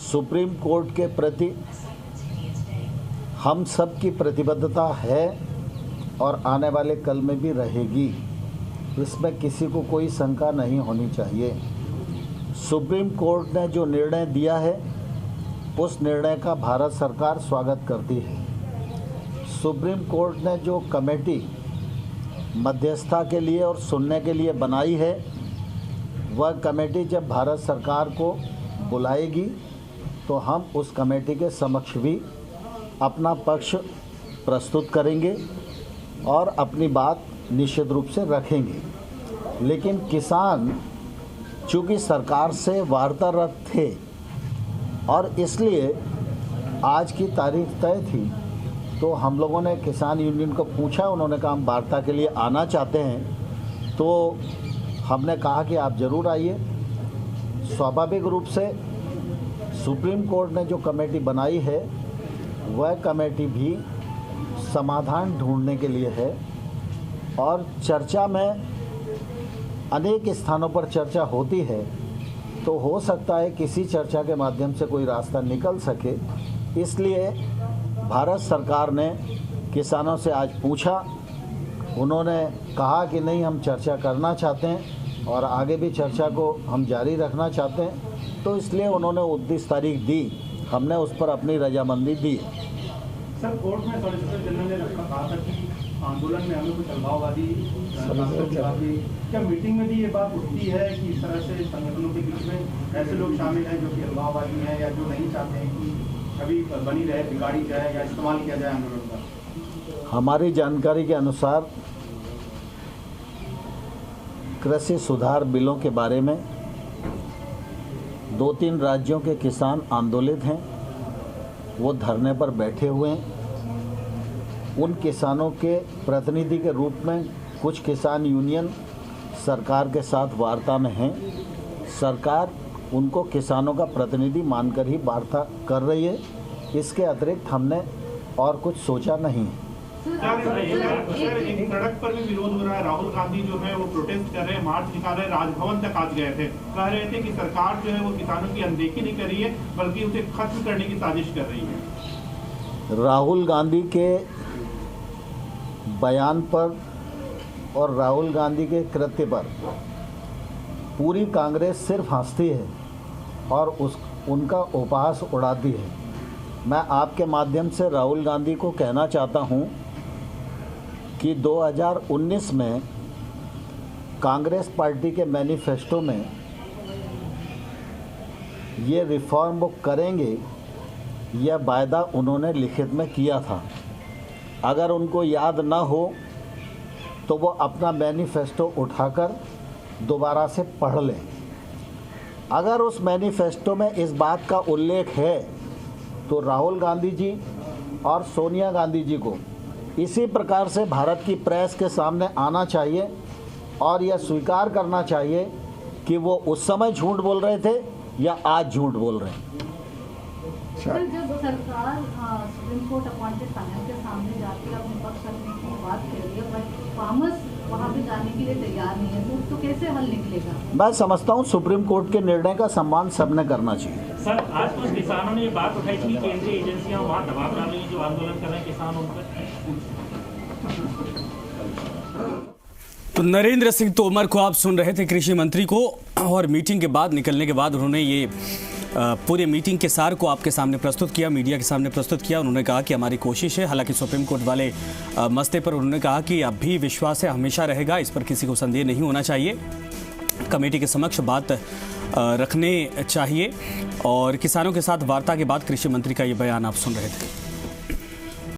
Supreme court के प्रति हम सब की प्रतिबद्धता है और आने वाले कल में भी रहेगी। इसमें किसी को कोई शंका नहीं होनी चाहिए। सुप्रीम कोर्ट ने जो निर्णय दिया है उस निर्णय का भारत सरकार स्वागत करती है। सुप्रीम कोर्ट ने जो कमेटी मध्यस्थता के लिए और सुनने के लिए बनाई है, वह कमेटी जब भारत सरकार को बुलाएगी तो हम उस कमेटी के समक्ष भी अपना पक्ष प्रस्तुत करेंगे और अपनी बात निश्चित रूप से रखेंगे। लेकिन किसान चूँकि सरकार से वार्तारत थे और इसलिए आज की तारीख तय थी, तो हम लोगों ने किसान यूनियन को पूछा, उन्होंने कहा हम वार्ता के लिए आना चाहते हैं। तो हमने कहा कि आप ज़रूर आइए। स्वाभाविक रूप से सुप्रीम कोर्ट ने जो कमेटी बनाई है वह कमेटी भी समाधान ढूंढने के लिए है और चर्चा में अनेक स्थानों पर चर्चा होती है, तो हो सकता है किसी चर्चा के माध्यम से कोई रास्ता निकल सके। इसलिए भारत सरकार ने किसानों से आज पूछा, उन्होंने कहा कि नहीं हम चर्चा करना चाहते हैं और आगे भी चर्चा को हम जारी रखना चाहते हैं, तो इसलिए उन्होंने 29 तारीख दी, हमने उस पर अपनी रजामंदी दी। सर, कोर्ट में सॉलिसिटर जनरल ने कहा था कि आंदोलन में हमें कुछ अलगाववादी क्या मीटिंग में भी ये बात उठती है कि इस तरह से संगठनों के बीच में ऐसे लोग शामिल हैं जो कि अलगाववादी हैं या जो नहीं चाहते हैं कि कभी बनी रहे, बिगाड़ी जाए या इस्तेमाल किया जाए आंदोलन का? हमारी जानकारी के अनुसार कृषि सुधार बिलों के बारे में 2-3 राज्यों के किसान आंदोलित हैं, वो धरने पर बैठे हुए हैं। उन किसानों के प्रतिनिधि के रूप में कुछ किसान यूनियन सरकार के साथ वार्ता में हैं। सरकार उनको किसानों का प्रतिनिधि मानकर ही वार्ता कर रही है। इसके अतिरिक्त हमने और कुछ सोचा नहीं है। एक सड़क पर भी विरोध हो रहा है। राहुल गांधी जो है वो प्रोटेस्ट कर रहे हैं, मार्च निकाल रहे हैं, राजभवन तक आज गए थे। कह रहे थे कि सरकार जो है वो किसानों की अनदेखी नहीं कर रही है बल्कि उसे खत्म करने की साजिश कर रही है। राहुल गांधी के बयान पर और राहुल गांधी के कृत्य पर पूरी कांग्रेस सिर्फ हंसती है और उनका उपहास उड़ाती है। मैं आपके माध्यम से राहुल गांधी को कहना चाहता हूं कि 2019 में कांग्रेस पार्टी के मैनिफेस्टो में ये रिफॉर्म वो करेंगे, यह वायदा उन्होंने लिखित में किया था। अगर उनको याद ना हो तो वो अपना मैनिफेस्टो उठाकर दोबारा से पढ़ लें। अगर उस मैनिफेस्टो में इस बात का उल्लेख है तो राहुल गांधी जी और सोनिया गांधी जी को इसी प्रकार से भारत की प्रेस के सामने आना चाहिए और यह स्वीकार करना चाहिए कि वो उस समय झूठ बोल रहे थे या आज झूठ बोल रहे हैं। सर, जब सरकार सुप्रीम कोर्ट अपॉइंटेड पैनल के सामने जाकर अपने पक्ष रखने की बात कर रही है, बट फार्मर्स वहाँ पे जाने के लिए तैयार नहीं है, तो कैसे हल निकलेगा? मैं समझता हूँ सुप्रीम कोर्ट के निर्णय का सम्मान सबने करना चाहिए। सर, आज कुछ किसानों ने ये बात उठाई थी कि केंद्रीय एजेंसियां वहाँ दबाव डाल रही हैं, जो आंदोलन कर रहे हैं किसान उन पर। तो नरेंद्र सिंह तोमर को आप सुन रहे थे, कृषि मंत्री को, और मीटिंग के बाद निकलने के बाद उन्होंने ये पूरे मीटिंग के सार को आपके सामने प्रस्तुत किया, मीडिया के सामने प्रस्तुत किया। उन्होंने कहा कि हमारी कोशिश है, हालांकि सुप्रीम कोर्ट वाले मसले पर उन्होंने कहा कि अब भी विश्वास है, हमेशा रहेगा, इस पर किसी को संदेह नहीं होना चाहिए, कमेटी के समक्ष बात रखने चाहिए। और किसानों के साथ वार्ता के बाद कृषि मंत्री का ये बयान आप सुन रहे थे।